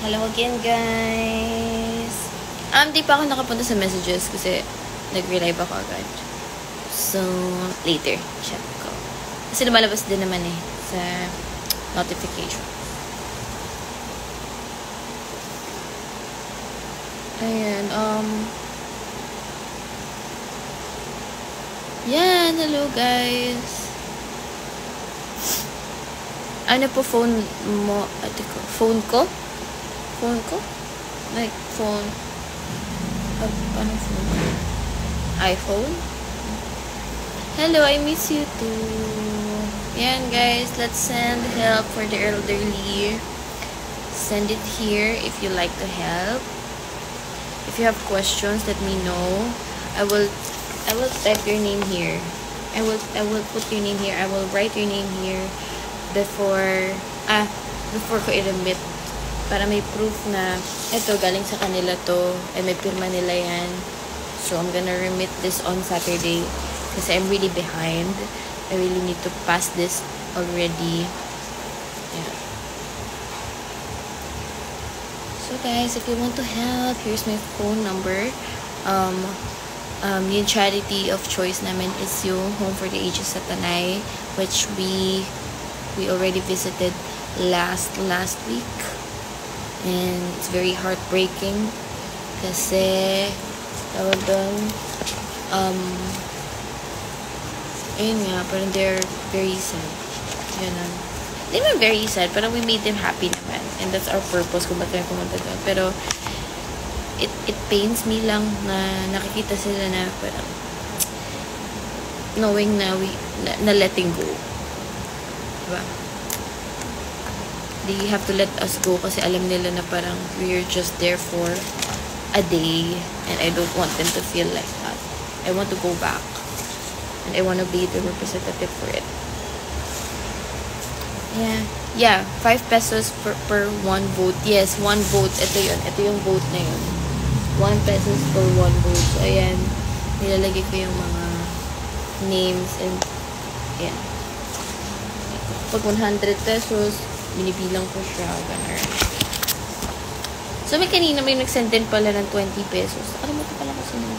Hello again, guys. Di pa ako nakapunta sa messages kasi nag-relive ako agad. So, later, check ko. Kasi lumalabas din naman sa notification. Ayan, yan, hello guys. Ano po phone mo? Phone ko? Phone ko? Like, phone. Ano phone? iPhone? Hello, I miss you too. Yan, guys. Let's send help for the elderly. Send it here if you like to help. If you have questions, let me know. I will type your name here. I will put your name here. I will write your name here before ko i-remit, para may proof na ito galing sa kanila to, ay may pirma nila yan. So I'm gonna remit this on Saturday kasi I'm really behind. I really need to pass this already. Yeah. So guys, if you want to help, here's my phone number. Yung charity of choice namin is yung Home for the Ages sa Tanay, which we already visited last week, and it's very heartbreaking kasi tawag doon, ayun nga, parang they're very sad. Ganun. Hindi naman very sad, parang we made them happy naman, and that's our purpose kung ba't kami pumunta doon. Pero it pains me lang na nakikita sila na parang knowing na na letting go. Diba? They have to let us go kasi alam nila na parang we're just there for a day, and I don't want them to feel like that. I want to go back, and I want to be the representative for it. Yeah, 5 pesos per one vote. Yes, one vote. Ito yung vote na yun. 1 pesos per one vote. So, ayan, nilalagay ko yung mga names, and ayan. Pag 100 pesos, binibilang ko siya. Ganun. So, may kanina may nag-send din pala ng 20 pesos. Nakalimutan pala kasi na.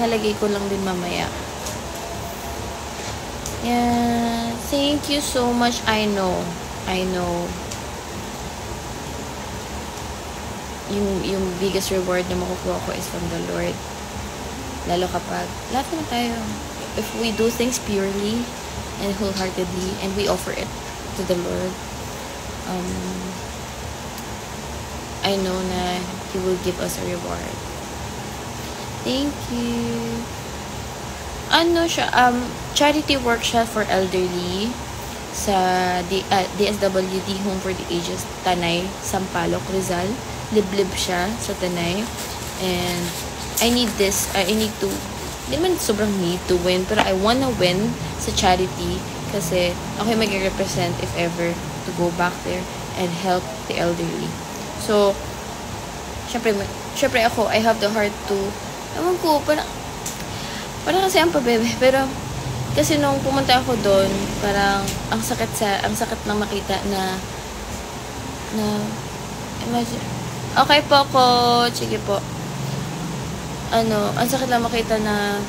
Nalagay ko lang din mamaya. Yeah. Thank you so much. I know. Yung biggest reward na makukuha ko is from the Lord. Lalo kapag, lahat na tayo. If we do things purely and wholeheartedly, and we offer it to the Lord, I know na He will give us a reward. Thank you. Ano siya, charity work siya for elderly sa DSWD Home for the Ages Tanay, Sampaloc, Rizal. Liblib siya sa Tanay, and I need this. I need to, hindi naman sobrang need to win, pero I wanna win sa charity kasi ako yung mag-represent if ever to go back there and help the elderly. So, syempre ako, I have the heart to, ewan ko, parang kasi ang pabebe, pero kasi nung pumunta ako doon, parang ang sakit na makita na imagine, okay po, coach, sige po, ang sakit lang makita na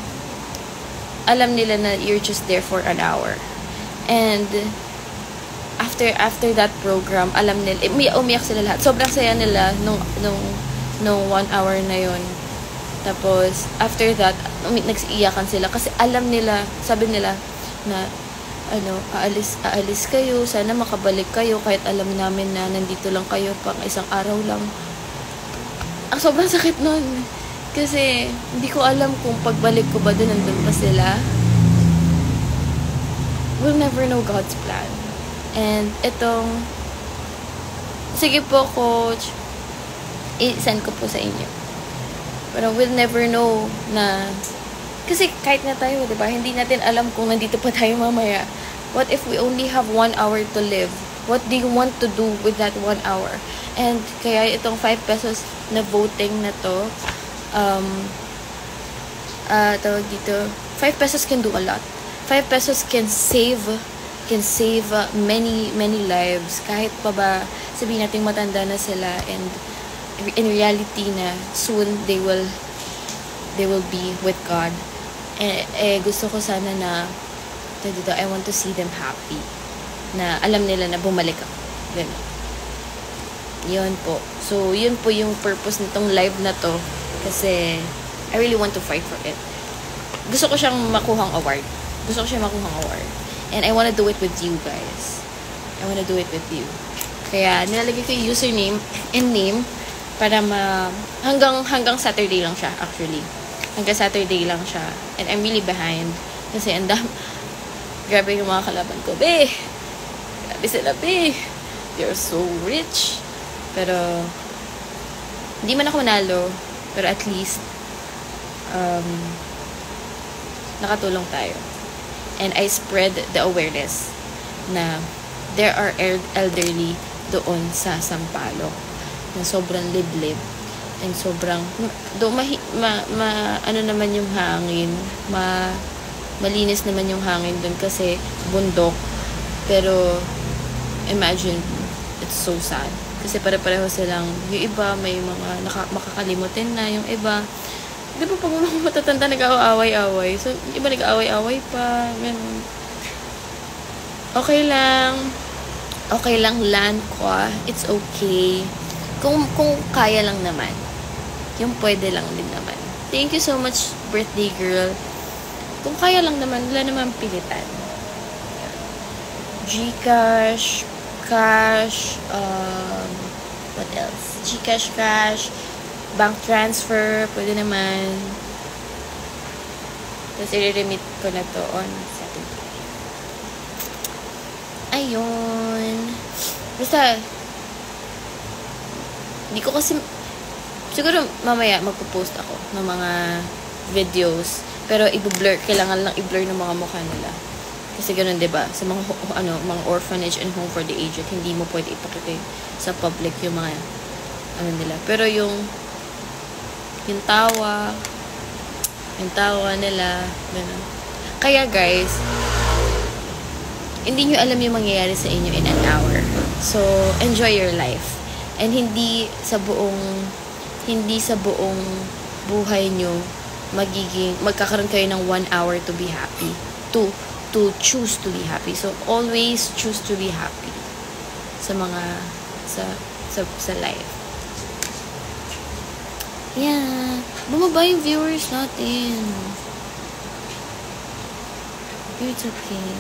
alam nila na you're just there for an hour, and after that program, alam nila, umiyak sila lahat, sobrang saya nila nung 1 hour na yon. Tapos after that, nagsiiyakan sila kasi alam nila, sabi nila na aalis kayo, sana makabalik kayo kahit alam namin na nandito lang kayo pang isang araw lang. Ang sobrang sakit nun kasi hindi ko alam kung pagbalik ko ba doon nandun pa sila. We'll never know God's plan. And itong, sige po, coach, i-send ko po sa inyo. Pero we'll never know na, kasi kahit na tayo, diba, hindi natin alam kung nandito pa tayo mamaya. What if we only have 1 hour to live? What do you want to do with that 1 hour? And kaya itong 5 pesos na voting na to, tawag dito, 5 pesos can do a lot. 5 pesos can save can save many lives. Kahit pa ba sabihin natin matanda na sila, and in reality na soon they will be with God. Gusto ko sana na I want to see them happy, na alam nila na bumalik ako. Ganun. Yun po. So, yun po yung purpose nitong live na to. Kasi, I really want to fight for it. Gusto ko siyang makuhang award. And I wanna do it with you guys. Kaya, nilalagay ko yung username and name para hanggang Saturday lang siya, actually. Hanggang Saturday lang siya. And I'm really behind. Kasi, grabe yung mga kalaban ko. Grabe sila, They're so rich. Pero, hindi man ako manalo. Pero at least, nakatulong tayo. And I spread the awareness na there are elderly doon sa Sampaloc na sobrang liblib and sobrang ano naman yung hangin, malinis naman yung hangin doon kasi bundok. Pero imagine, it's so sad kasi pare-pareho silang, yung iba may mga makakalimutin na, yung iba di ba pag mga matatanda nag-aaway-away, so yung iba nag-aaway-away pa, ganun. Okay lang land ko, it's okay kung kaya lang naman, yung pwede lang din naman. Thank you so much, birthday girl. Kung kaya lang naman, wala naman pilitan. Gcash, cash, what else? Gcash, cash, bank transfer, pwede naman. Tapos i-remit ko na to on Saturday. Ayun. Basta, hindi ko kasi, siguro mamaya magpo-post ako ng mga videos, pero i-blur, kailangan lang i-blur ng mga mukha nila. Kasi ganun, 'di ba? Sa mga mga orphanage and home for the aged, hindi mo pwede ipakita sa public yung mga nila. Pero yung tawa nila, ganun. Kaya guys, hindi nyo alam yung mangyayari sa inyo in an hour. So, enjoy your life. And hindi sa buong buhay nyo magkakaroon kayo ng 1 hour to be happy. To choose to be happy. So, always choose to be happy sa life. Yeah. Bumaba yung viewers natin. It's okay.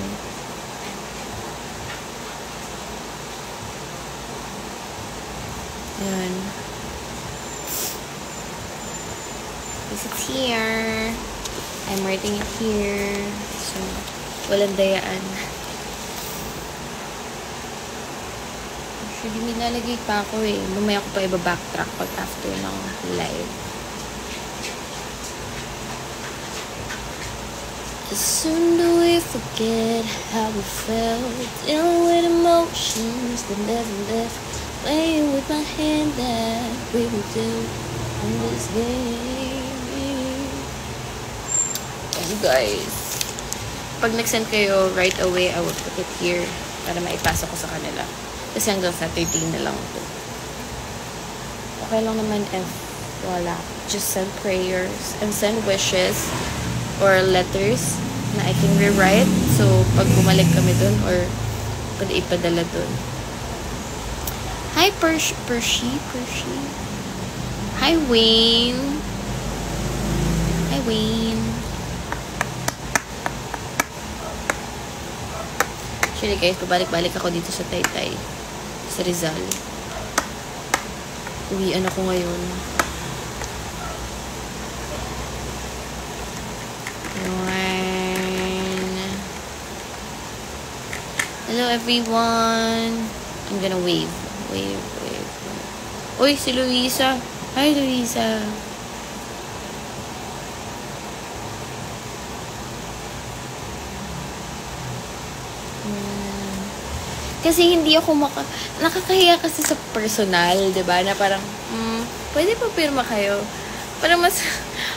Ayan. This is here. I'm writing it here. So, walang dayaan. Actually, nilalagay pa ako eh. Mamaya ko pa iba-backtrack pag after ng live. Soon do we forget how we felt, dealing with emotions that never left, playing with my hand that we will do in this game. And guys, pag nag-send kayo right away, I will put it here para maipasa ko sa kanila. Kasi hanggang Saturday na lang ito. Okay lang naman if wala. Just send prayers and send wishes or letters na I can rewrite. So, pag bumalik kami dun or pwede ipadala dun. Hi, Pershi. Hi, Wayne. Actually guys, pabalik-balik ako dito sa Taytay, sa Rizal. Uwian ako ngayon. Hello everyone. I'm gonna wave. Uy, si Luisa. Hi, Luisa. Kasi hindi ako nakakahiya kasi sa personal, 'di ba? Na parang pwede pa pirma kayo. Para mas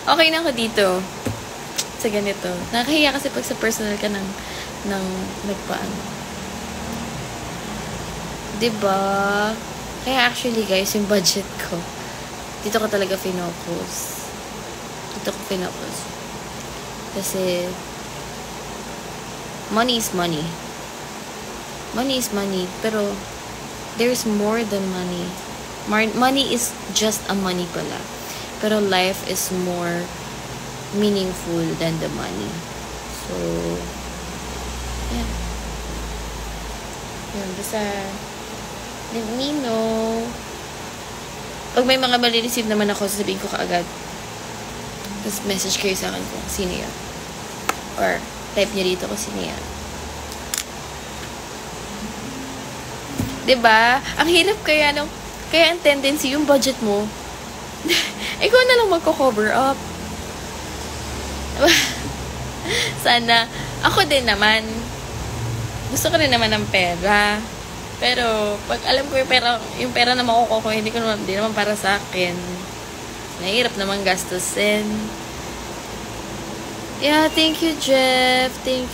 okay na ako dito sa ganito. Nakakahiya kasi pag sa personal ka ng nagpaano. Diba? Kaya actually guys, yung budget ko, dito ko talaga finocus. Dito ko finocus. Kasi, money is money. Money is money. Pero, there's more than money. Money is just a money pala. Pero life is more meaningful than the money. So, yeah. Yun, basta, let me know. Pag may mga mali-receive naman ako, sasabihin ko kaagad. Tapos message kayo sa akin kung sino yan. Or, type nyo dito kung sino yan. Diba? Ang hirap kaya nung, kaya ang tendency, yung budget mo, ikaw na lang magko-cover up. Sana, ako din naman, gusto ko rin naman ng pera. Pero, pag alam ko yung pera na makukuha ko, hindi naman para sa akin. Nahirap naman gastusin. Yeah, thank you, Jeff. Thank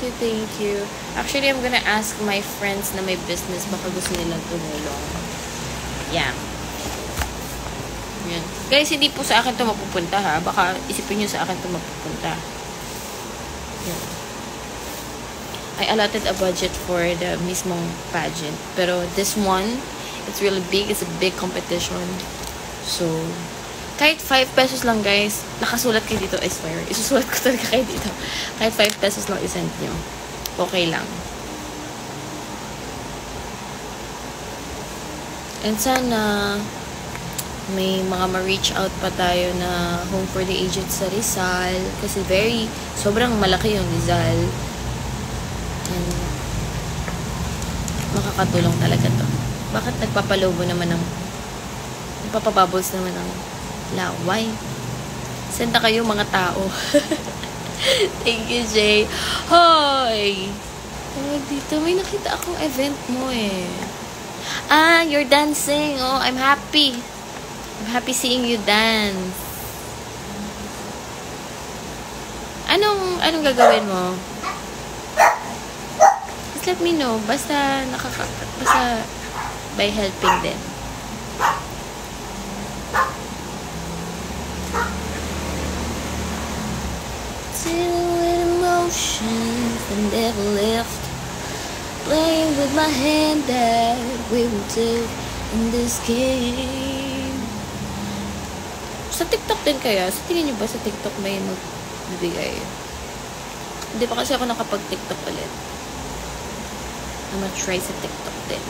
you. Actually, I'm gonna ask my friends na may business, baka gusto nilang tumulong. Yeah. Yan. Guys, hindi po sa akin ito mapupunta ha. Baka isipin nyo sa akin ito mapupunta. Yan. I allotted a budget for the mismong pageant. Pero this one, it's really big. It's a big competition. So, kahit 5 pesos lang guys, nakasulat kayo dito, I swear. Isusulat ko talaga kayo dito. Kahit 5 pesos lang isend nyo. Okay lang. And sana, may mga ma-reach out pa tayo na home for the aged sa Rizal. Kasi sobrang malaki yung Rizal. And, makakatulong talaga to. Bakit nagpapalobo naman nagpapabubbles naman ng laway? Senda kayo mga tao. Thank you, Jay. Hoy! Dito, may nakita akong event mo eh. You're dancing. Oh, I'm happy. I'm happy seeing you dance. Anong gagawin mo? Just let me know. Basta by helping them. Still with emotions that never left. Playing with my hand that we will do in this game. Sa TikTok din kaya? Sa tingin nyo ba sa TikTok may magbibigay? Hindi pa kasi ako nakapag-TikTok ulit. I'm gonna try sa TikTok din.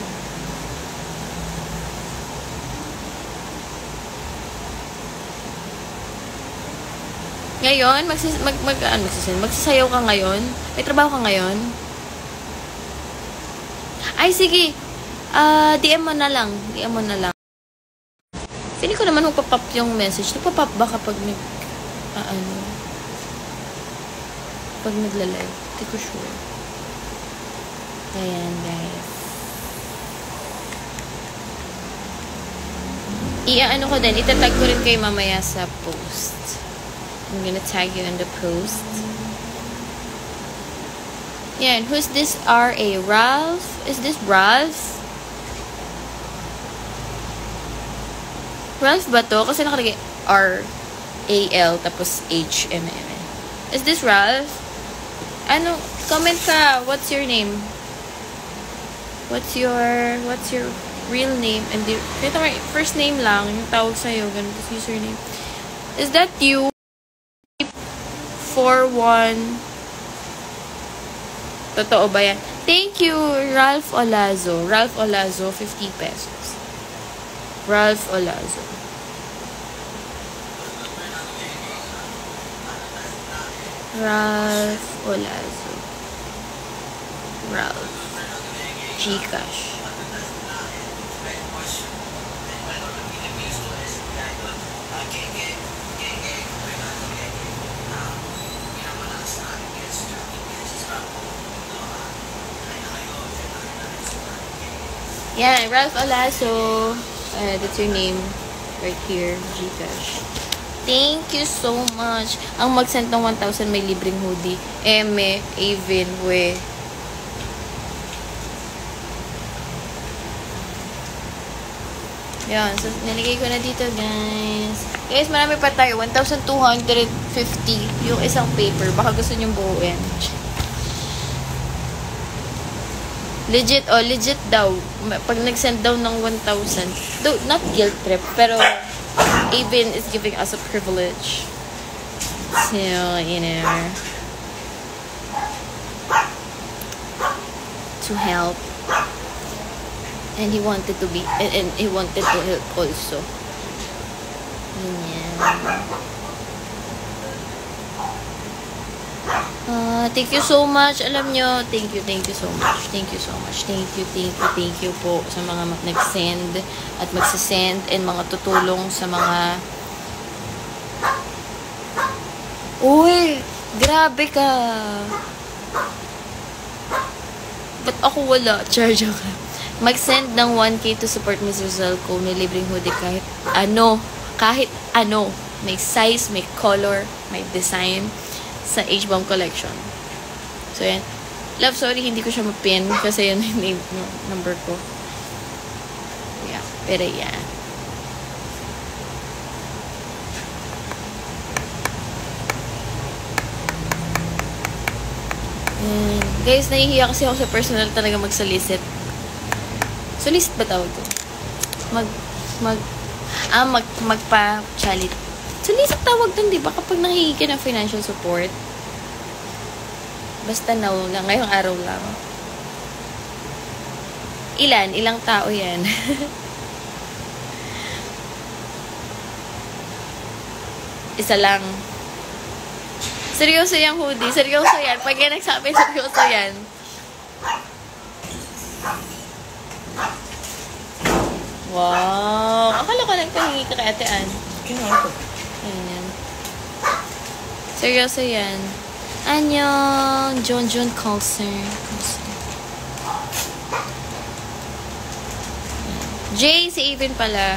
Ngayon, magsasayaw ka ngayon? May trabaho ka ngayon? Ay, sige. DM mo na lang. Feeling ko naman magpa-pop yung message. Nagpa-pop ba kapag pag nagla-live? Hindi ko sure. Ayan, guys. Ano ko din. Itatag ko rin kayo mamaya sa post. I'm gonna tag you in the post. Yeah, and who's this R.A.? Ralph? Is this Ralph? Ralph ba to? Kasi nakalagay R-A-L tapos H-M-M. Is this Ralph? Comment ka. What's your name? What's your real name? And first name lang. Yung tawag sa'yo. Ganun. Tapos username. Is that you? 41. Totoo ba yan? Thank you, Ralph Olazo. Ralph Olazo, 50 pesos. Ralph Olazo. Ralph Olazo. Ralph. Gcash. Yeah, Ralph Olazo. That's your name right here, Gcash. Thank you so much. Ang mag-send ng 1,000 may libreng hoodie. Eme, Avin, we. Yan. So, nalagay ko na dito, guys. Guys, marami pa tayo. 1,250 yung isang paper. Baka gusto nyong buuin. Legit, legit daw. Pag nag-send daw ng 1,000. Though, not guilt trip, pero Avon is giving us a privilege. So, you know, to help. And he wanted to be, and he wanted to help also. Thank you so much. Alam nyo, thank you so much. Thank you so much. Thank you po sa mga nag-send at magsasend and mga tutulong sa mga... Uy! Grabe ka! Ba't ako wala? Charge ako. Mag-send ng 1K to support Mr. Zelco. May libreng hoodie kahit ano. Kahit ano. May size, may color, may design sa H-Bomb collection. So, yan. Love, sorry, hindi ko siya ma-pin kasi yan yung name, number ko. Yeah. Pero, yeah. Guys, nahihiya kasi ako sa personal talaga mag-solicit. Solicit ba tawag ko? Magpa-charity. Solicit tawag dun, di ba? Kapag nangihingi ka ng financial support. Basta now lang, ngayong araw lang. Ilang tao yan? Isa lang. Seryoso yung hoodie. Seryoso yan. Pag yan nagsabi, seryoso yan. Wow. Akala ko nagpahingi ka kay Ate Ann. Ayan. Seryoso yan. Annyeong. John Coulson. Jay, si Avon pala.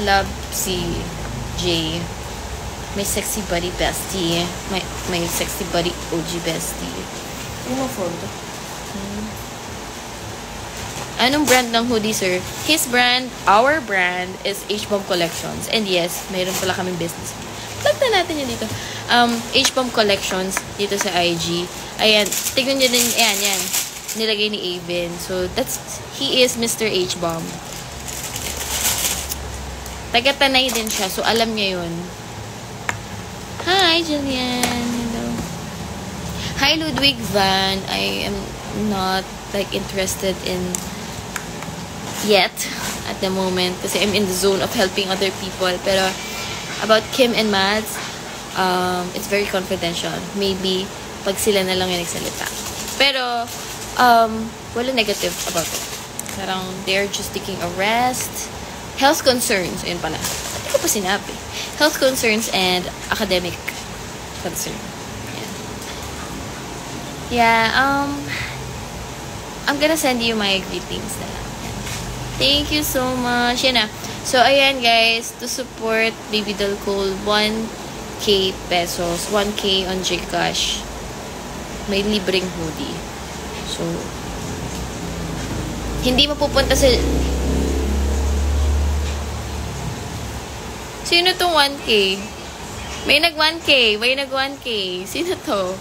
Love si Jay. May sexy buddy bestie. May sexy buddy OG bestie. Ano photo? Anong brand ng hoodie, sir? His brand, our brand, is H-Bomb Collections. And yes, mayroon pala kaming business. Plug na natin yun dito. H-Bomb Collections, dito sa IG. Ayan, tignan nyo din, yan. Nilagay ni Avon. So, he is Mr. H-Bomb. Taga-Tanay din siya, so alam niya yun. Hi, Julian. Hello. Hi, Ludwig Van. I am not, interested in yet at the moment kasi I'm in the zone of helping other people. Pero about Kim and Mads, it's very confidential. Maybe pag sila na lang yung nagsalita. Pero wala negative about it. Parang they're just taking a rest. Health concerns, ayun pala. Hindi ko pa sinabi. Health concerns and academic concern. Yeah, I'm gonna send you my greetings na lang. Thank you so much. Yan na. So, ayan guys, to support Baby Doll Cole, 1K pesos, 1K on Gcash. May libreng hoodie. So, hindi mapupunta sa... Sino tong 1K? May nag 1K. Sino to?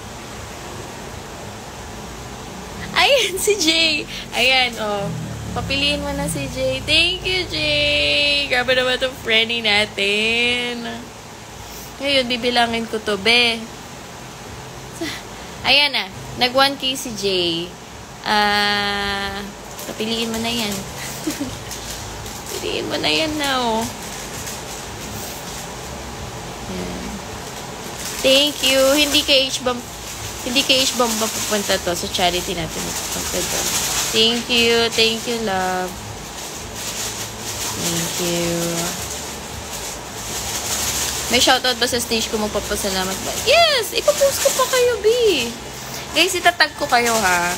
Ayan, si Jay. Ayan, oh. Papiliin mo na si Jay. Thank you, Jay. Grabe naman itong friendly natin. Ngayon, bibilangin ko to, be. Ayan na. Nag 1K si Jay. Papiliin mo na yan. Piliin mo na yan na, oh. Thank you. Hindi kay H-Bomb ba pupunta to sa charity natin. Thank you, love. Thank you. May shoutout ba sa stage ko magpapasalamat ba? Yes! Ipapost ko pa kayo, B. Guys, itatag ko kayo, ha?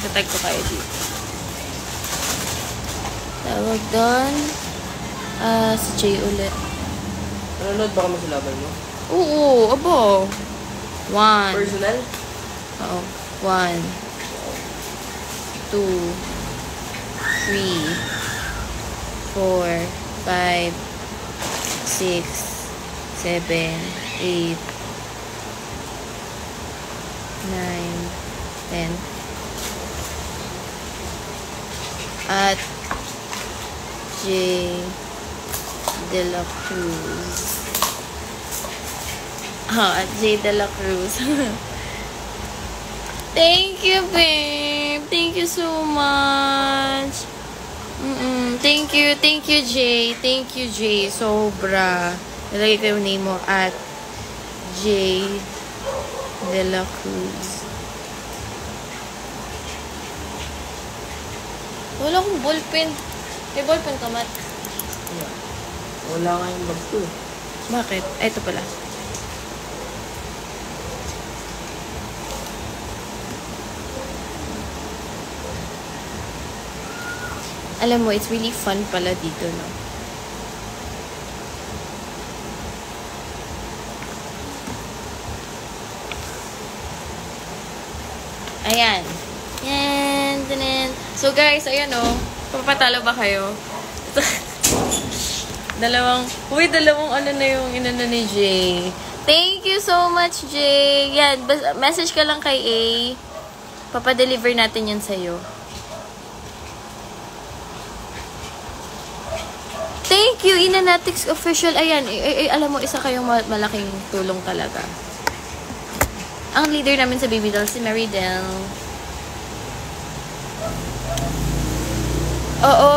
Itatag ko kayo dito. Tawag doon. Si Jay ulit. Nanonood ba kami sa laban mo? Oo, abo. 1. Personal? Oo. 1, 2, 3, 4, 5, 6, 7, 8, 9, 10. At J. De La Cruz. At J. De La Cruz. Thank you, babe. Thank you so much. Thank you, Jay. Thank you, Jay. Sobra. Nalagay ko yung name mo at J. De La Cruz. Wala akong ballpen. May ballpen ka, Matt? Yeah. Wala nga yung bag ko. Bakit? Ay, ito pala. Alam mo, it's really fun pala dito, no? Ayan. Yan. Tanan. So, guys, ayan, oh. Papatalo ba kayo? dalawang ano na yung inano ni Jay. Thank you so much, Jay. Yan. Message ka lang kay A. Papadeliver natin yan sa'yo. Thank you, Inanatics Official. Ayan, alam mo, isa kayong malaking tulong talaga. Ang leader namin sa Baby Doll, si Mary Del. Oo.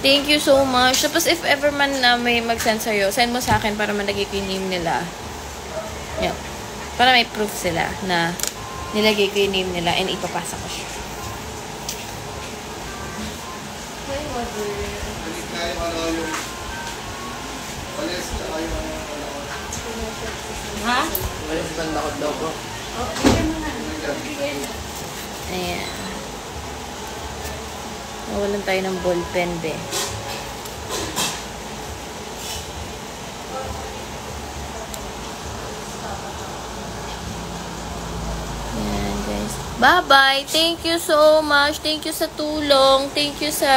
Thank you so much. Tapos if ever man na may mag-send sa'yo, send mo sa akin para malagay ko yung name nila. Yan. Para may proof sila na nilagay ko yung name nila and ipapasa ko siya. Ha? Walis bandakot daw ko. Ayan. Nawalan tayo ng ballpen, be. Ayan, guys. Bye-bye! Thank you so much. Thank you sa tulong. Thank you sa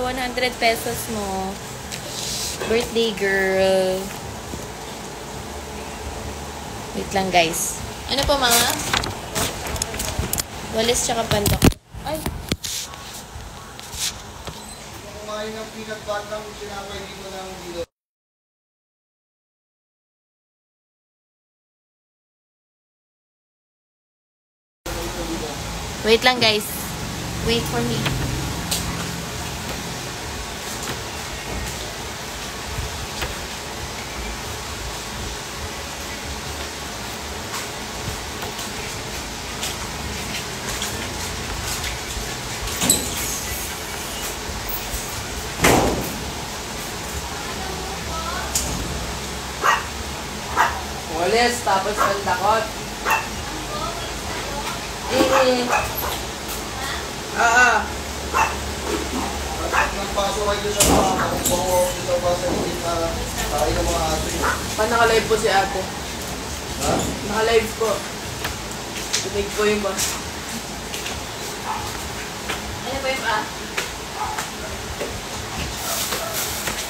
100 pesos mo. Birthday girl. Wait lang, guys. Ano po, mga? Walis tsaka pandok. Ay! Kumain ng peanut butter ng sinapay dito ng dito. Wait lang, guys. Wait for me. Walis, tapos bandakot. Nagpaso kayo doon sa mga bango dito pa sa hindi na tayo ng mga aso. Pa naka-live po si ate. Ha? Naka-live po. Tunig ko yung ba? Ano ba yung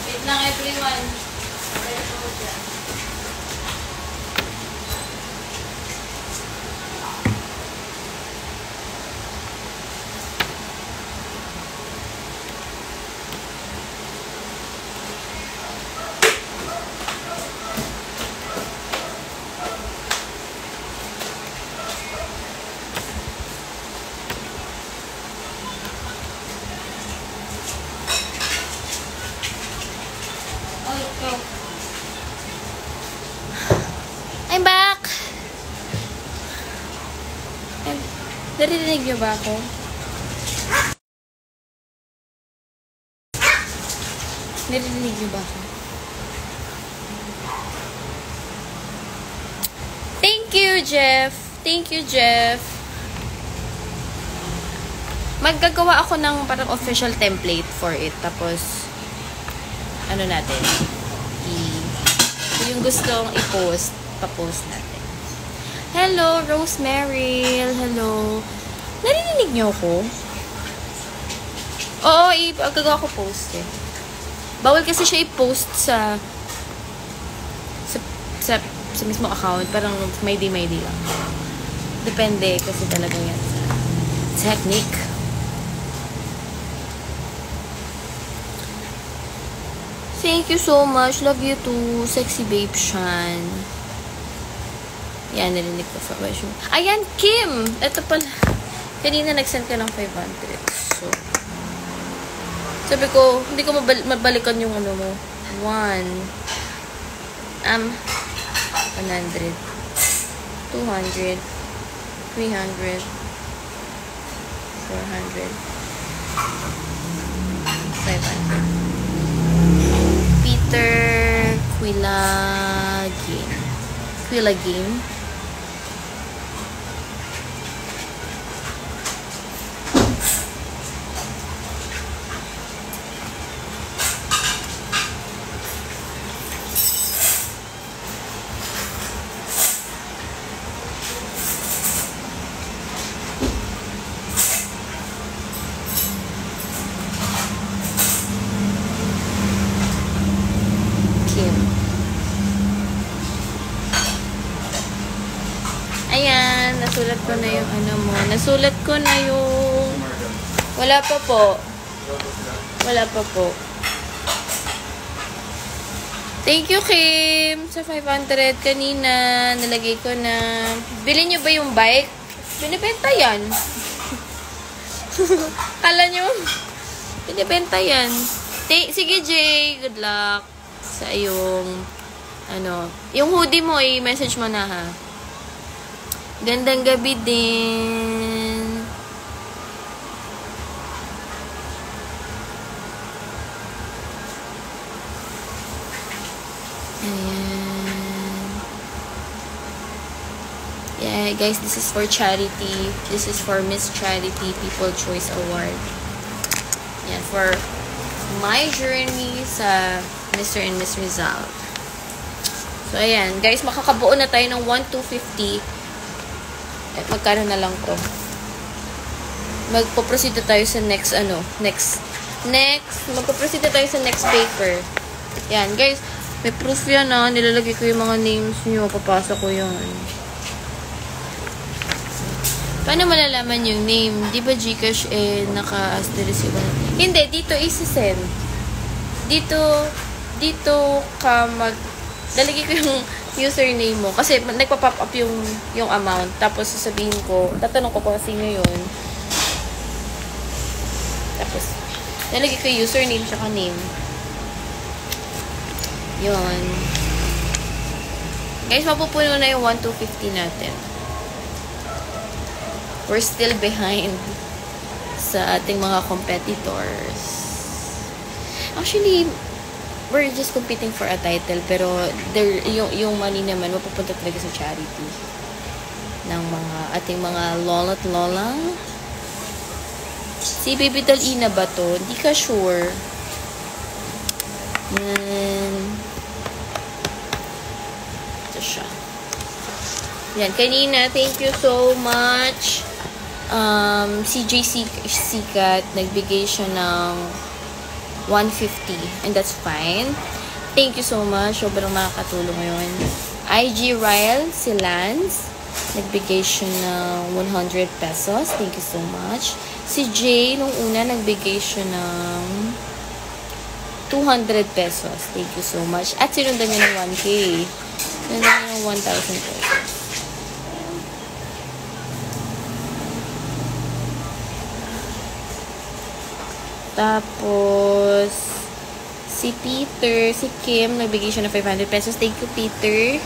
Wait lang, everyone. I'm back! Naririnig niyo ba ako? Naririnig niyo ba ako? Thank you, Jeff! Thank you, Jeff! Maggagawa ako ng parang official template for it. Tapos, ano natin? Yung gustong i-post, pa-post natin. Hello, Rosemary. Hello. Narinig niyo ako? Oo, gagawa ko post eh. Bawal kasi siya i-post sa mismo account. Parang may day lang. Depende kasi talaga yan sa technique. Thank you so much. Love you too. Sexy babe Shan. Yan, narinig ko sa question. Ayan, Kim! Ito pala. Kanina nag-send ka ng 500. So, sabi ko, hindi ko mabalikan yung ano mo. 100. 200. 300. 400. Peter Quilagin. Ayan, nasulat ko na yung ano mo. Nasulat ko na yung... Wala pa po. Thank you, Kim, sa 500 kanina. Nalagay ko na. Bilhin nyo ba yung bike? Binibenta yan. Kala nyo? Binibenta yan. Sige, Jay. Good luck sa iyong ano. Yung hoodie mo, i-message mo na ha. Gandang gabi din. Ayan. Yeah, guys, this is for charity. This is for Miss Charity People Choice Award. Yan, for my journey sa Mr. and Miss Rizal. So, ayan. Guys, makakabuo na tayo ng 1,250. Magkano na lang to? Magpo-proceed tayo sa next magpo-proceed tayo sa next paper. Yan, guys. May proof yan nilalagay ko yung mga names nyo. Papasa ko yun. Paano malalaman yung name? Di ba Gcash naka-asterisk yung... Hindi, dito isi-send. Dito ka lalagay ko yung username mo. Kasi nagpa-pop up yung amount. Tapos sasabihin ko, tatanong ko kung sino yun. Tapos, nalagay ko yung username tsaka name. Yun. Guys, mapupuno na yung 1,250 natin. We're still behind sa ating mga competitors. Actually, we're just competing for a title, pero yung money naman mapupunta talaga sa charity ng mga ating mga lola't lola. Si Baby Dalina ba to? Hindi ka sure. Ito siya. Yan, kanina, thank you so much. CJ Sikat, nagbigay siya ng 150, and that's fine. Thank you so much. Sobrang makakatulong ngayon. IG Ryle, si Lance, nagbigay siya ng 100 pesos. Thank you so much. Si Jay, nung una, nagbigay siya ng 200 pesos. Thank you so much. At sinundan niya ng 1K. Sinundan niya ng 1,000 pesos. Tapos, si Peter, si Kim, nagbigay siya ng 500 pesos. Thank you, Peter.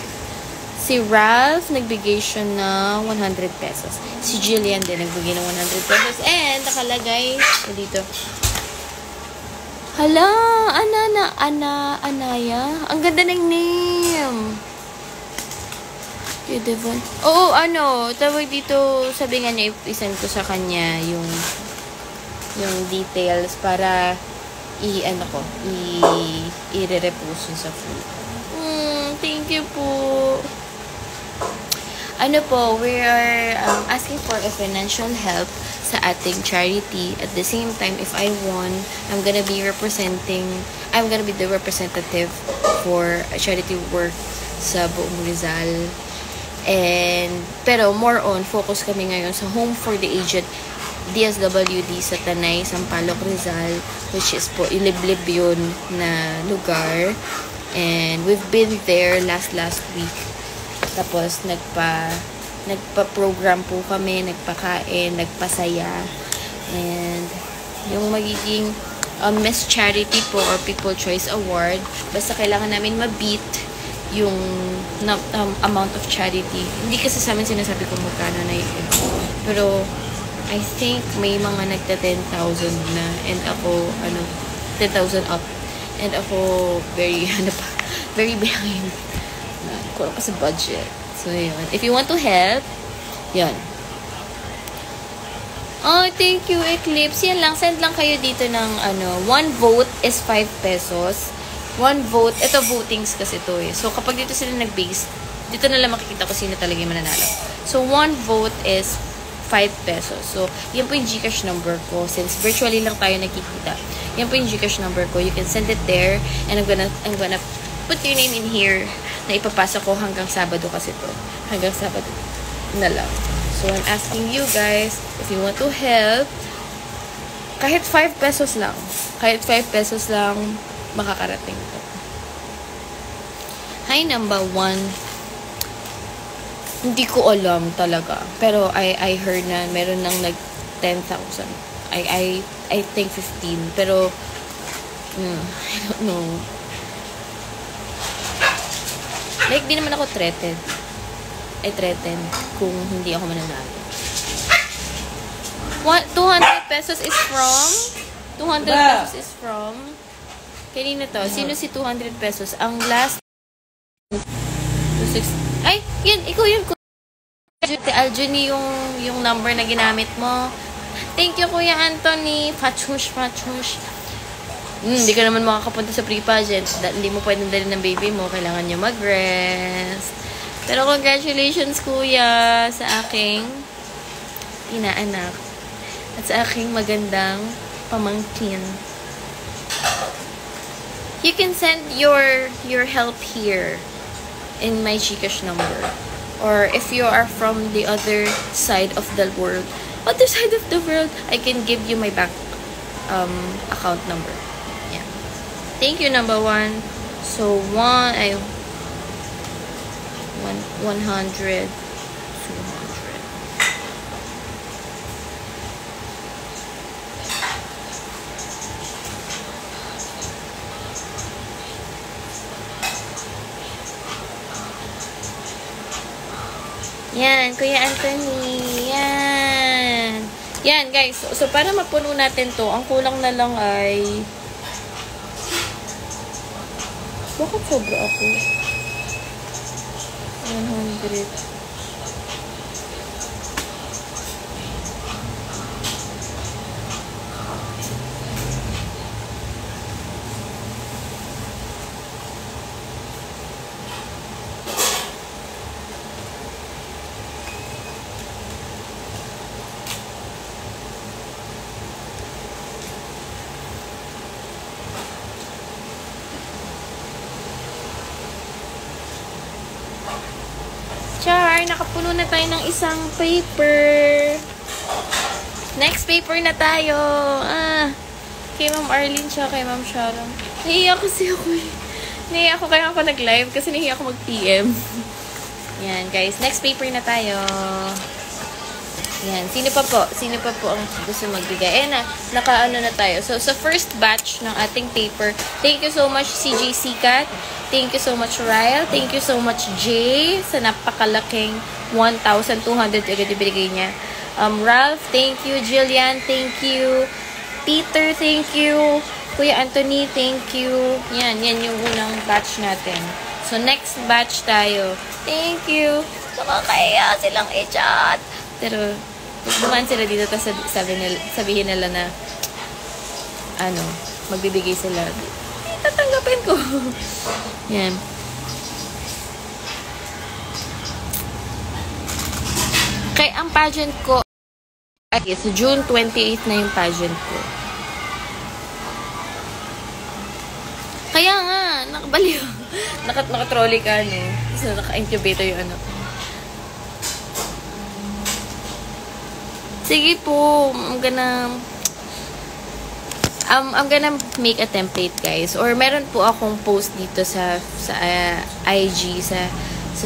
Si Ralph, nagbigay siya ng 100 pesos. Si Jillian din, nagbigay ng 100 pesos. And, nakalagay, dito. Hala, Anaya. Ang ganda ng name. Okay, Devon. Oo, tawag dito, sabi nga niya, isend ko sa kanya yung details para i-re-repost yun sa food. Thank you po. ano po, we are asking for a financial help sa ating charity. At the same time, if I won, I'm gonna be the representative for a charity work sa buong Rizal. Pero more on, focus kami ngayon sa Home for the Aged DSWD sa Tanay, Sampaloc, Rizal, which is po, iliblib yun na lugar. And we've been there last week. Tapos, nagpa-program po kami, nagpakain, nagpasaya. And, yung magiging Miss Charity po or People Choice Award, basta kailangan namin ma-beat yung amount of charity. Hindi kasi sa amin sinasabi kung magkano na yun. Pero, I think may mga nagta 10,000 na. And ako, 10,000 up. And ako, very behind. Kulang kasi budget. So, yun. If you want to help, yan. Oh, thank you, Eclipse. Yan lang. Send lang kayo dito ng, 1 vote is 5 pesos. 1 vote, ito votings kasi to eh. So, kapag dito sila nag-base, dito na lang makikita ko sino talaga yung mananalo. So, 1 vote is 5 pesos. So, yan po yung GCash number ko. Since virtually lang tayo nakikita. Yan po yung GCash number ko. You can send it there. And I'm gonna put your name in here na ipapasa ko hanggang Sabado kasi to. Hanggang Sabado na lang. So, I'm asking you guys, if you want to help, kahit 5 pesos lang. Kahit 5 pesos lang, makakarating to. Hi, number 1. Hindi ko alam talaga. Pero I heard na meron nang nag 10,000. I think 15. Pero I don't know. Like, di naman ako threatened. I threatened kung hindi ako mananalo. 200 pesos is from? 200 pesos is from? Kanina to? Sino si 200 pesos? Ang last 26. Ay, yun, ikaw yun. Aljuni yung number na ginamit mo. Thank you, Kuya Anthony. Pachush. Hindi ka naman makakapunta sa pre-pageant. Hindi mo pwedeng dalhin ng baby mo. Kailangan niya mag-rest. Pero congratulations, Kuya, sa aking inaanak. At sa aking magandang pamangkin. You can send your help here in my GCash number. Or if you are from the other side of the world, I can give you my bank account number. Yeah. Thank you, number 1. So 100, 200. Yan, Kuya Anthony. Yan. Yan, guys. So, para mapuno natin to, ang kulang na lang ay... Bakit sobra ako? 100. Char, nakapuno na tayo ng isang paper. Next paper na tayo. Kay Ma'am Arlene siya, kay Ma'am Sharon. Nahiya kasi ako eh. Nahiya ako kaya ako nag-live kasi nahiya ako mag-PM. Yan, guys. Next paper na tayo. Yan. Sino pa po ang gusto magbigay? Naka-ano na tayo. So, sa first batch ng ating paper, thank you so much, CJ Sikat. Thank you so much, Ryle. Thank you so much, Jay, sa napakalaking 1,200 agad ibigay niya. Ralph, thank you. Jillian, thank you. Peter, thank you. Kuya Anthony, thank you. Yan yung unang batch natin. So, next batch tayo. Thank you. Nakakaya silang i-chat. Pero, dumaan sila dito, tapos sabihin nila na, magbibigay sila. Tatanggapin ko. Yan. Kaya ang pageant ko, ay, sa June 28 na yung pageant ko. Kaya nga, nakabaliw. Nakatrolley ka, no? So, naka-incubator yung anak ko. Sige po, I'm gonna make a template, guys. Or meron po akong post dito sa IG, sa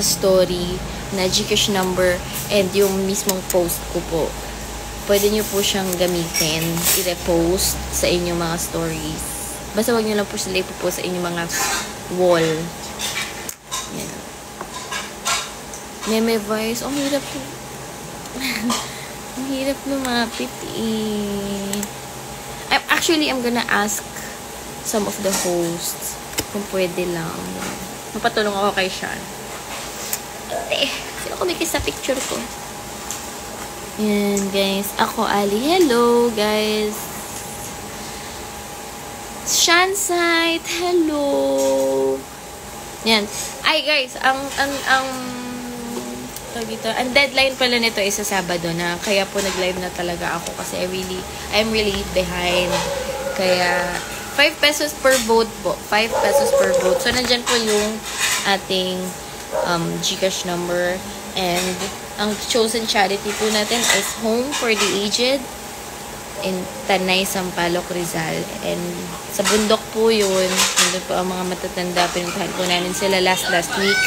story, na Gcash number and yung mismong post ko po. Pwede nyo po siyang gamitin, i-repost sa inyong mga stories. Basta wag nyo lang po sila ipopost sa inyong mga wall. Yan. Meme voice. Oh, hirap po. Ang hirap lumapit eh. I'm gonna ask some of the hosts kung pwede lang. Mapatulong ako kay Sean. Sino kumikis sa picture ko? Yan, guys. Ako, Ali. Hello, guys. Sean site. Hello. Yan. Ay, guys. Ang deadline pala nito is sa Sabado na. Kaya po nag-live na talaga ako kasi I'm really behind. Kaya 5 pesos per vote po. 5 pesos per vote. So, nandyan po yung ating Gcash number. And ang chosen charity po natin is Home for the Aged in Tanay, Sampaloc, Rizal. And sa bundok po yun. Nandun po ang mga matatanda. Pinuntahan po namin sila last week.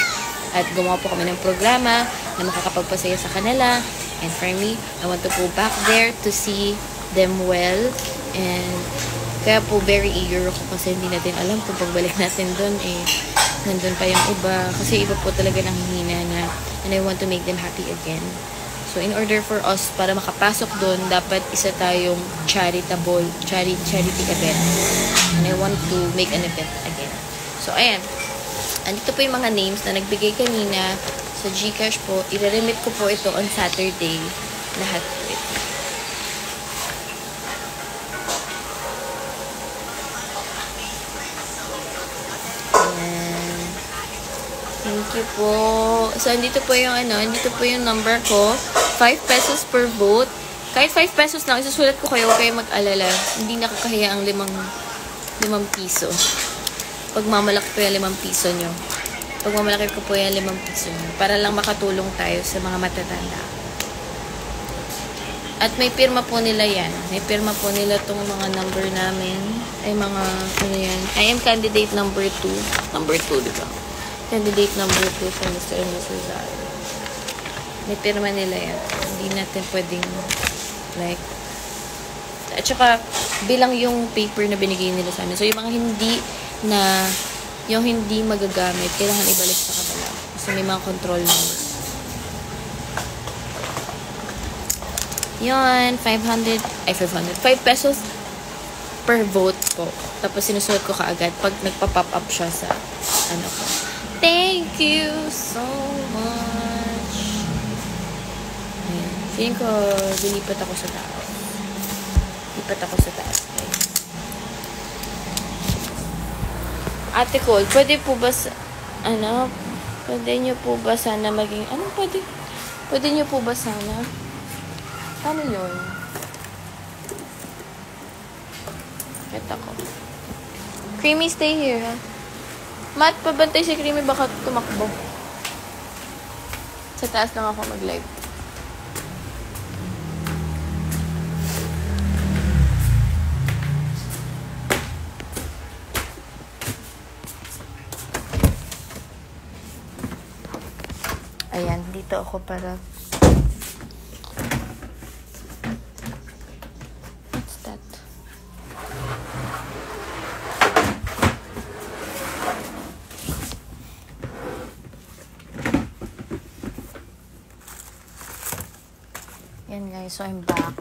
At gumawa po kami ng programa na makakapagpasaya sa kanila. And for me, I want to go back there to see them well. And kaya po very eager ako kasi hindi natin alam kung pagbalik natin doon nandun pa yung iba. Kasi iba po talaga nanghihina na and I want to make them happy again. So in order for us para makapasok doon, dapat isa tayong charity event. And I want to make an event again. So ayan. Andito po yung mga names na nagbigay kanina sa Gcash po. I-remit ko po ito on Saturday. Lahat po ito. Ayan. Thank you po. So, andito po yung number ko. 5 pesos per vote. Kahit 5 pesos lang, isusulat ko kayo. Huwag kayo mag-alala. Hindi nakakahiya ang 5 piso. Pagmamalaki po yung 5 piso nyo. Pagmamalaki ko po yung 5 piso nyo. Para lang makatulong tayo sa mga matatanda. At may pirma po nila yan. May pirma po nila tong mga number namin. Ay mga, yan. I am candidate number 2. Number 2, diba? Candidate number 2 for Mr. and Mrs. Zara. May pirma nila yan. Hindi natin pwedeng, like, at saka, bilang yung paper na binigay nila sa amin. So, yung mga hindi magagamit, kailangan ibalik sa kabila. Kasi may mga control number. Yun, 500 5 pesos per vote po. Tapos sinusuot ko kaagad pag nagpa-pop up siya sa ano ko. Thank you so much. Ayan. Feeling ko, dilipat ako sa taas. Guys. Ate Cole, pwede po ba pwede nyo po ba sana maging, pwede nyo po ba sana? Paano yun? Kita ko. Creamy, stay here, ha? Matt, pabantay si Creamy, baka tumakbo. Sa taas lang ako mag-live. Ayan, dito ako para... What's that? Yan guys, so I'm back.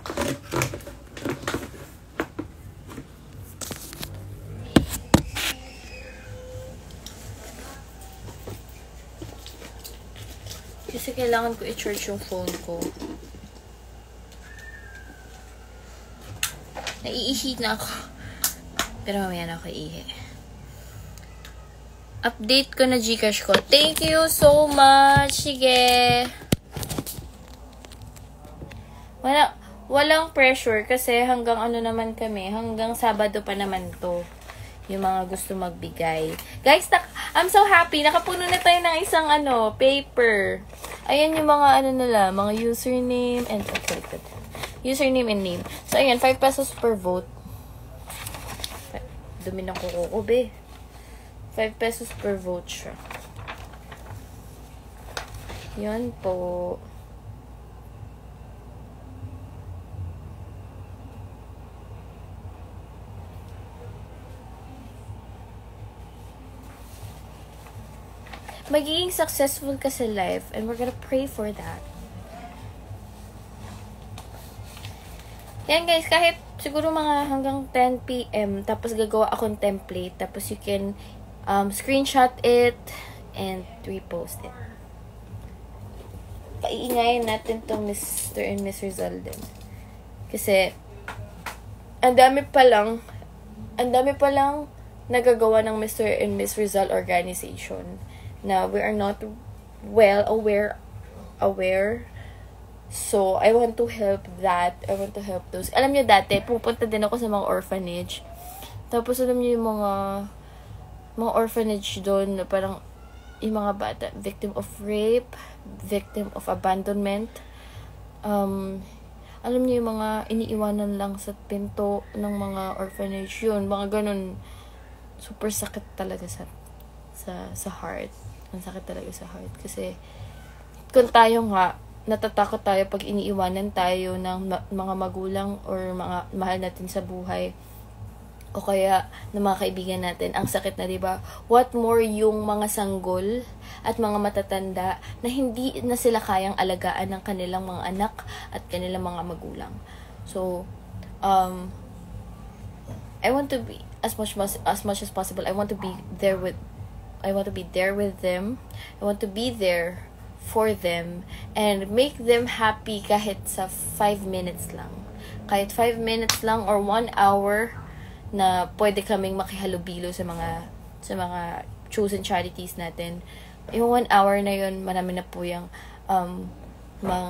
Kasi kailangan ko i-charge yung phone ko. Naiihi na ako. Pero mamaya na ako iihi. Update ko na Gcash ko. Thank you so much. Sige. Walang pressure kasi hanggang ano naman kami, hanggang Sabado pa naman to. Yung mga gusto magbigay. Guys, I'm so happy. Nakapuno na tayo ng isang paper. Ayan yung mga nila, mga username and username and name. So ayan, 5 pesos per vote. Dumi ng kuko ko, be. 5 pesos per vote siya. Yun po. Magiging successful ka sa life and we're gonna pray for that. Yan guys, kahit siguro mga hanggang 10 PM, tapos gagawa akong template, tapos you can screenshot it and repost it. Paiingayin natin tong Mr. and Miss Rizal din. Kasi, ang dami pa lang nagagawa ng Mr. and Miss Rizal organization na we are not well aware. So, I want to help that. I want to help those. Alam niyo dati, pupunta din ako sa mga orphanage. Tapos, alam niyo yung mga orphanage doon na parang yung mga bata, victim of rape, victim of abandonment. Alam niyo yung mga iniiwanan lang sa pinto ng mga orphanage yun. Mga ganun. Super sakit talaga sa heart. Ang sakit talaga sa heart. Kasi, kung tayo nga, natatakot tayo pag iniiwanan tayo ng mga magulang or mga mahal natin sa buhay. O kaya, ng mga kaibigan natin. Ang sakit na, diba? What more yung mga sanggol at mga matatanda na hindi na sila kayang alagaan ng kanilang mga anak at kanilang mga magulang. So, I want to be, as much as possible, I want to be there with them. I want to be there for them and make them happy kahit sa 5 minutes lang. Kahit 5 minutes lang or 1 hour na pwede kaming makihalubilo sa mga chosen charities natin. Yung 1 hour na yun, marami na po yung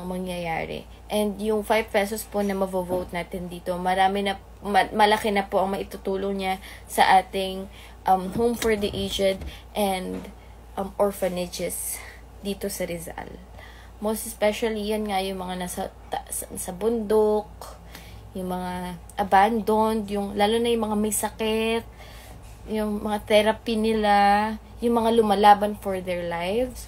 mangyayari. And yung 5 pesos po na mavo-vote natin dito, malaki na po ang maitutulong niya sa ating home for the aged and orphanages dito sa Rizal. Most especially, yan nga yung mga sa bundok, yung mga abandoned, lalo na yung mga may sakit, yung mga therapy nila, yung mga lumalaban for their lives.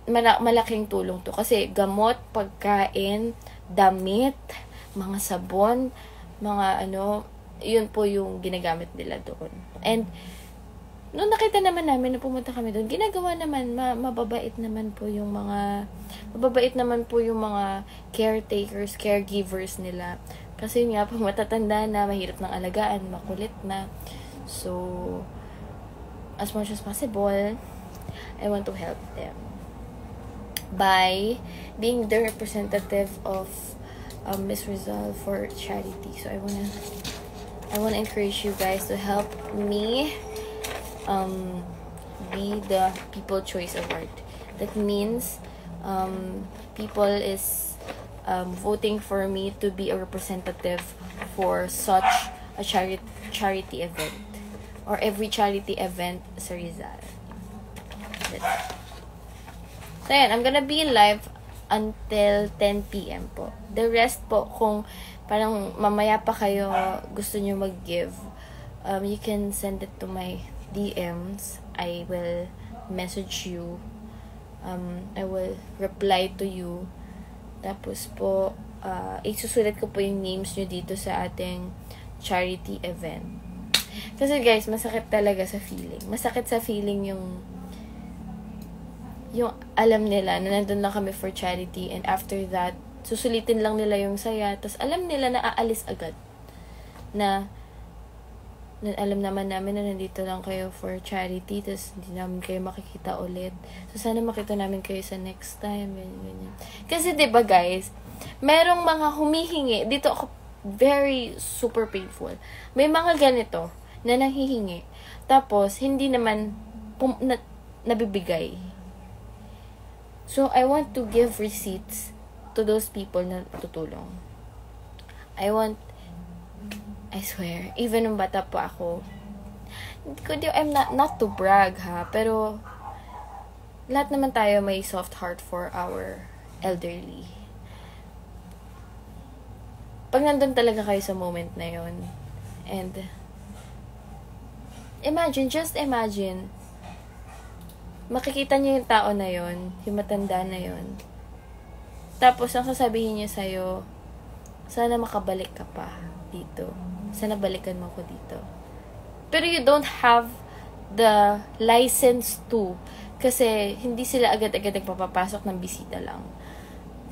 Malaking tulong to. Kasi gamot, pagkain, damit, mga sabon, mga yun po yung ginagamit nila doon. And, nung nakita naman namin na pumunta kami doon, ginagawa naman, mababait naman po yung mga caretakers, caregivers nila. Kasi nga po, matatanda na, mahirap ng alagaan, makulit na. So, as much as possible, I want to help them by being the representative of Miss Rizal for charity. So, I wanna encourage you guys to help me be the People Choice Award. That means people is voting for me to be a representative for such a charity event or every charity event sa Rizal. So yan, I'm gonna be live until 10 PM po. The rest po, kung parang mamaya pa kayo gusto nyo mag-give, you can send it to my DMs. I will message you. I will reply to you. Tapos po, isusulat ko po yung names nyo dito sa ating charity event. Kasi guys, masakit talaga sa feeling. Masakit sa feeling yung alam nila na nandun lang kami for charity, and after that, susulitin lang nila yung saya, tapos alam nila na aalis agad. Na alam naman namin na nandito lang kayo for charity, tapos hindi namin kayo makikita ulit. So, sana makita namin kayo sa next time. Ganyan. Kasi, diba guys, merong mga humihingi. Dito ako, very super painful. May mga ganito na nanghihingi. Tapos, hindi naman nabibigay. So, I want to give receipts to those people na tutulong. I swear, even nung bata pa ako, I'm not to brag ha, pero lahat naman tayo may soft heart for our elderly. Pag nandun talaga kayo sa moment na yon, and just imagine, makikita niyo yung tao na yon, yung matanda na yon, tapos ang sasabihin niya sa'yo, sana makabalik ka pa dito. Sana balikan mo ko dito. Pero you don't have the license to. Kasi hindi sila agad-agad nagpapapasok ng bisita lang.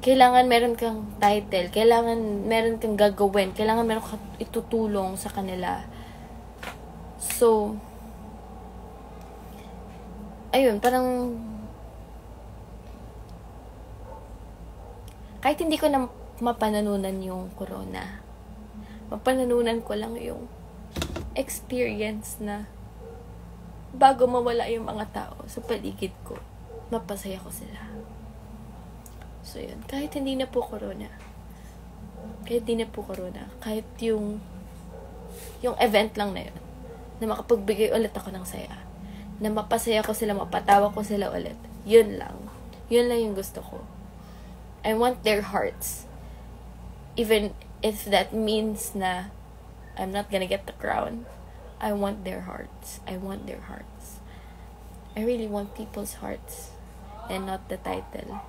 Kailangan meron kang title. Kailangan meron kang gagawin. Kailangan meron kang itutulong sa kanila. So, ayun, parang kahit hindi ko na mapananunan yung corona, mapananunan ko lang yung experience na bago mawala yung mga tao sa paligid ko, mapasaya ko sila. So yun, kahit hindi na po corona, kahit yung event lang na yun, na makapagbigay ulit ako ng saya, na mapasaya ko sila, mapatawa ko sila ulit, yun lang yung gusto ko. I want their hearts. Even if that means na I'm not gonna get the crown, I want their hearts. I really want people's hearts and not the title.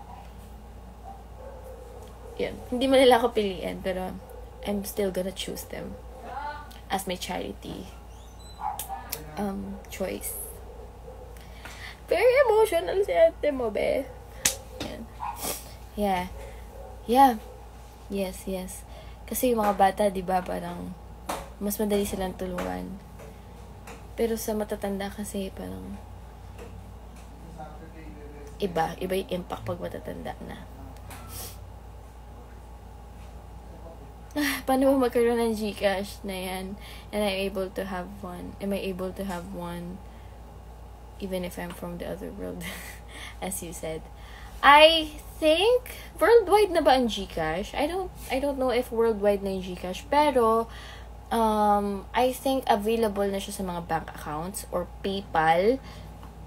Yun. Hindi man nila ako piliin, pero I'm still gonna choose them as my charity choice. Very emotional si ate mo, be. Yan. Yeah. Yes. Kasi yung mga bata, di ba, parang mas madali silang tulungan. Pero sa matatanda kasi parang iba yung impact pag matatanda na. Paano mo magkaroon ng GCash na yan? And I'm able to have one. Am I able to have one even if I'm from the other world? As you said. I think worldwide na ba ang GCash? I don't know if worldwide na yung GCash, pero I think available na siya sa mga bank accounts or PayPal,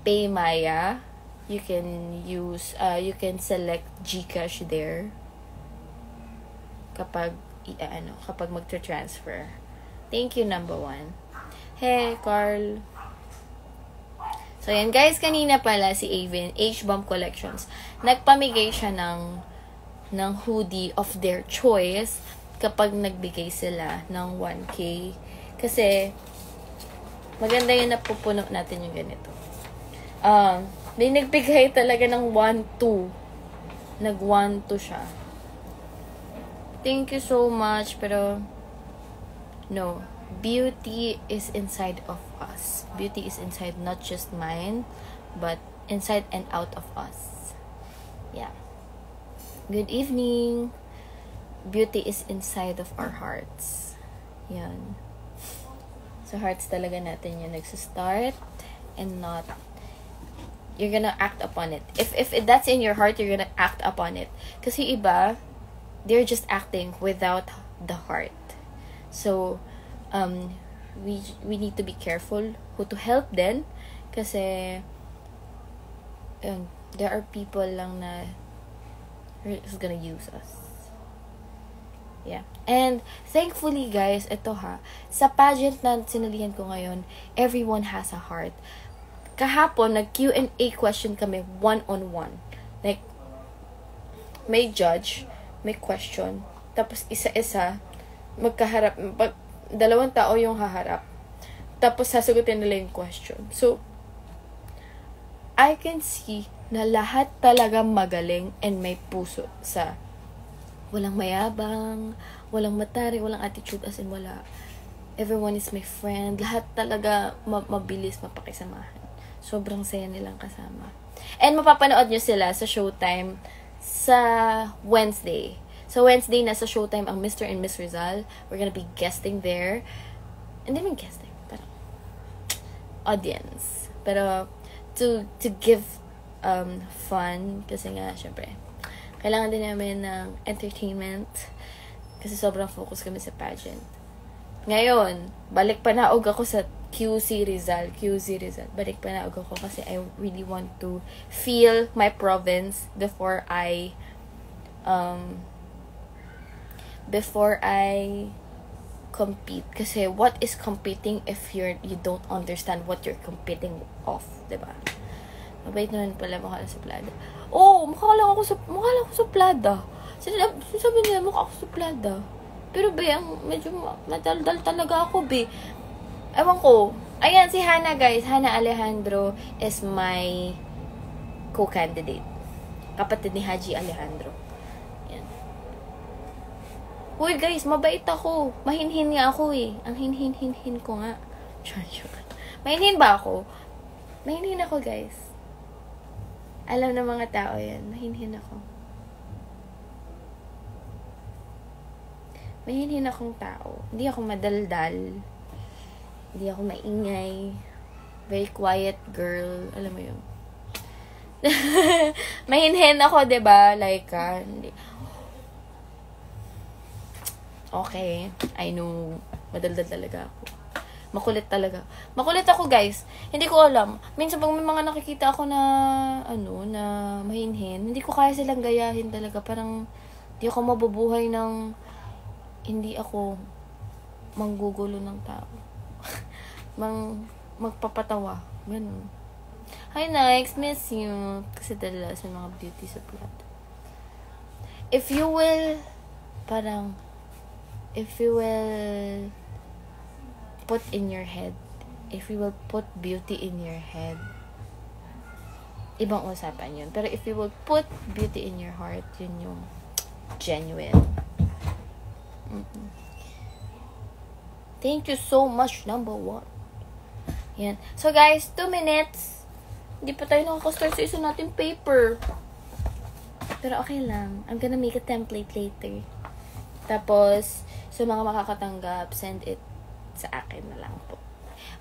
Paymaya. You can you can select GCash there kapag magtra-transfer. Thank you, number 1. Hey, Carl. So, yan guys, kanina pala si Avin, H-Bomb Collections, nagpamigay siya ng hoodie of their choice kapag nagbigay sila ng 1K. Kasi, maganda yun na pupuno natin yung ganito. May nagbigay talaga ng 1-2. Nag-1-2 siya. Thank you so much, pero no. Beauty is inside of us. Beauty is inside not just mine, but inside and out of us. Yeah. Good evening. Beauty is inside of our hearts. Yan. So, hearts talaga natin yung nagsistart and not you're gonna act upon it. If that's in your heart, you're gonna act upon it. Kasi iba, they're just acting without the heart. So, we need to be careful who to help then kasi there are people lang na who's gonna use us. Yeah. And thankfully guys, ito sa pageant na sinalihan ko ngayon, everyone has a heart. Kahapon nag Q&A question kami one-on-one. Like may judge, may question, tapos isa-isa magkaharap, dalawang tao yung haharap. Tapos sasagutin nila yung question. So, I can see na lahat talaga magaling and may puso sa walang mayabang, walang matari, walang attitude, as in wala. Everyone is my friend. Lahat talaga mabilis mapakisamahan. Sobrang saya nilang kasama. And mapapanood nyo sila sa Showtime sa Wednesday. So, Wednesday, nasa Showtime ang Mr. and Miss Rizal. We're gonna be guesting there. Hindi naman guesting, pero audience. Pero, to give fun, kasi nga, syempre, Kailangan din namin ng entertainment kasi sobrang focus kami sa pageant. Ngayon, balik panaog ako sa QC Rizal. Balik panaog ako kasi I really want to feel my province before I compete. Kasi what is competing if you don't understand what you're competing of, diba? Mabait naman pala, mukha lang sa Plada. Mukha lang ako sa Plada. Sabi nila, mukha ako sa Plada. Pero medyo madaldal talaga ako, Ewan ko. Ayan, si Hannah, guys. Hannah Alejandro is my co-candidate. Kapatid ni Haji Alejandro. Yan. Uy, guys, mabait ako. Mahinhin nga ako, Ang hinhin ko nga. Mahinhin ba ako? Mahinhin ako, guys. Alam ng mga tao yan. Mahinhin ako. Mahinhin akong tao. Hindi ako madaldal. Hindi ako maingay. Very quiet girl. Alam mo yun. Mahinhin ako, diba? Like, hindi. Okay. I know. Madaldal talaga ako. Makulit talaga. Makulit ako, guys. Hindi ko alam. Minsan pag may mga nakikita ako na, na mahinhin, hindi ko kaya silang gayahin talaga. Parang, hindi ako mabubuhay ng, hindi ako manggugulo ng tao. Magpapatawa. Ganun. Hi, Nikes. Miss you. Kasi dala sa mga beauty sa plot. If you will put in your head, if you will put beauty in your head, ibang usapan yun. Pero if you will put beauty in your heart, yun yung genuine. Thank you so much, number 1. Yan. So, guys, 2 minutes. Hindi pa tayo nakaka-start sa isa natin paper. Pero okay lang. I'm gonna make a template later. Tapos, sa mga makakatanggap, send it sa akin na lang po.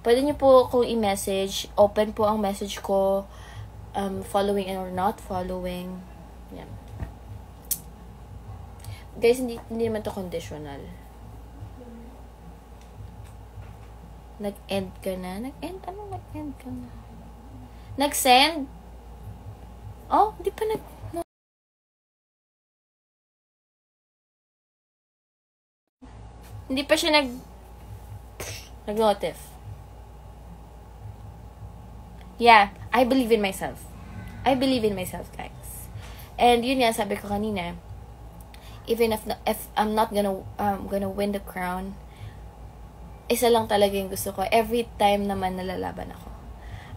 Pwede niyo po kung i-message. Open po ang message ko. Following or not following. Yan. Guys, hindi naman to conditional. Nag-end ka na? Nag-end ka na? Nag-send? Hindi pa hindi pa siya nag-notif. Yeah, I believe in myself. Guys. And yun nga, sabi ko kanina, even if I'm not gonna win the crown, isa lang talaga yung gusto ko. Every time naman nalalaban ako,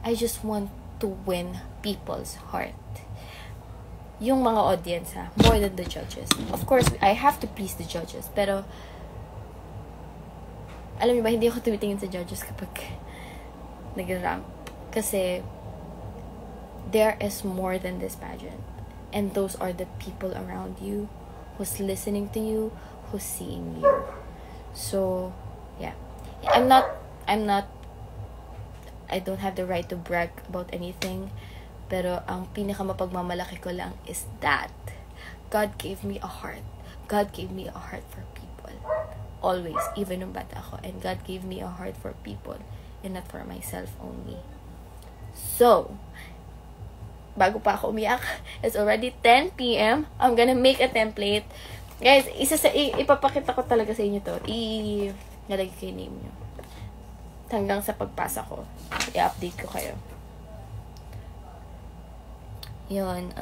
I just want to win people's heart. Yung mga audience, more than the judges. Of course, I have to please the judges. Pero, alam niyo ba, hindi ako tumitingin sa judges kapag nag-ramp. Kasi, there is more than this pageant. And those are the people around you who's listening to you, who's seeing you. So, yeah. I don't have the right to brag about anything. Pero, ang pinakamapagmamalaki ko lang is that God gave me a heart. God gave me a heart for people. Always, even nung bata ako. And God gave me a heart for people and not for myself only. So, bago pa ako umiyak, it's already 10 p.m. I'm gonna make a template. Guys, ipapakita ko talaga sa inyo to. Nalagay ko yung name nyo. Hanggang sa pagpasa ko. I-update ko kayo. Yun.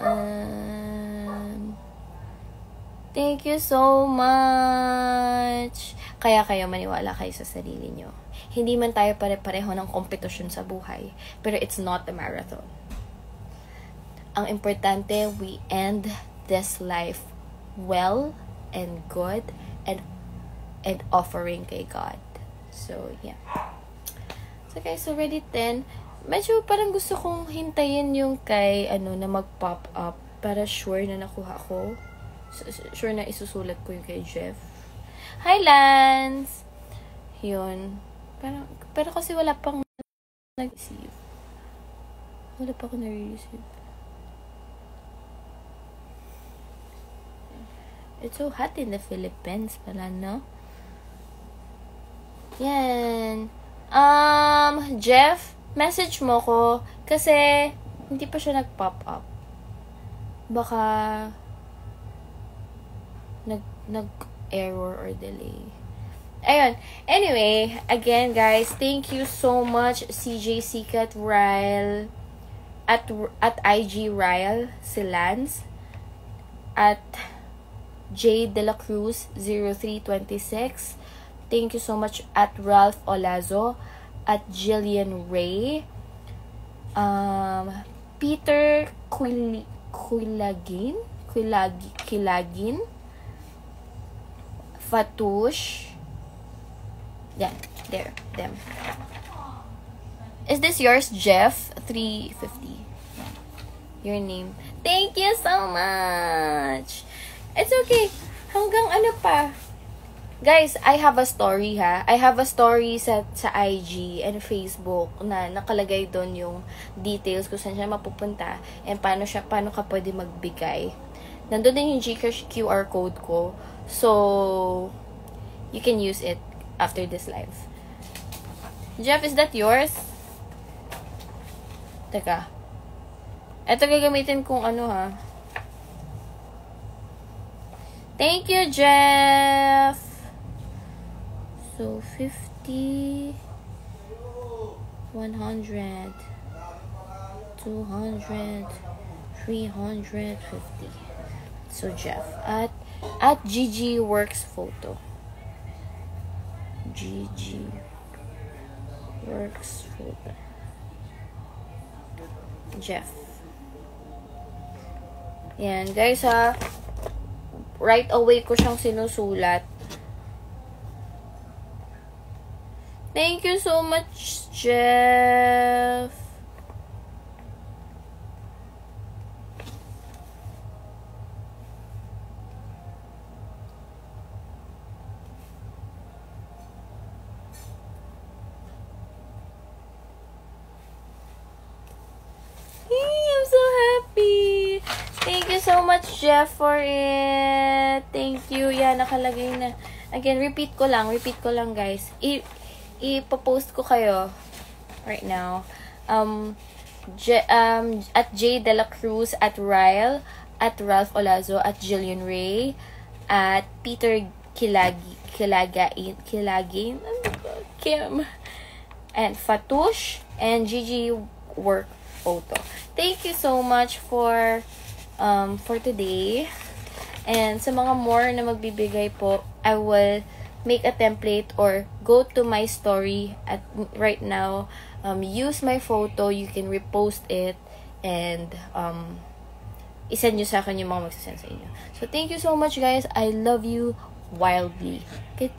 Thank you so much. Kaya kayo maniwala kayo sa sarili nyo. Hindi man tayo pare-pareho ng kompetisyon sa buhay. Pero it's not a marathon. Ang importante, we end this life well and good and offering kay God. So, yeah. So, guys, already 10. Medyo parang gusto kong hintayin yung kay, na mag-pop up para sure na nakuha ko. Sure na isusulat ko yung kay Jeff. Hi, Lance! Yun. Pero kasi wala pang nag-receive. Wala pa ako na-receive. It's so hot in the Philippines pala, no? Yan. Jeff, message mo ko kasi hindi pa siya nag-pop up. Baka nag-error or delay. Ayun. Anyway, again guys, thank you so much CJ Sikat Ryle at IG Ryle si Lance at J De La Cruz 0326. Thank you so much at Ralph Olazo, at Jillian Ray, Peter Quilagin, Fatush. Yeah, there, them. Is this yours, Jeff? 350. Your name. Thank you so much. It's okay. Hanggang ano pa. Guys, I have a story ha. I have a story sa IG and Facebook na nakalagay doon yung details kung saan siya mapupunta and paano ka pwede magbigay. Nandun din yung Gcash QR code ko. So, you can use it after this live. Jeff, is that yours? Teka. Ito gagamitin kong ano ha. Thank you, Jeff! So, 50, 100, 200, 350. So, Jeff. At GG Works Photo. GG Works Photo. Jeff. Yan, guys ha. Right away ko siyang sinusulat. Thank you so much, Jeff. I'm so happy. Thank you so much, Jeff, for it. Thank you. Yan, nakalagay na. Again, repeat ko lang, guys. Ipopost ko kayo right now. At J De La Cruz, at Ryle, at Ralph Olazo, at Jillian Ray, at Peter Kilagin, Kim, and Fatush, and GG Work Photo. Thank you so much for today. And sa mga more na magbibigay po, I will make a template or go to my story at right now, use my photo, you can repost it and isend nyo sa akin yung mga magsasend sa inyo. So thank you so much guys, I love you wildly. Okay?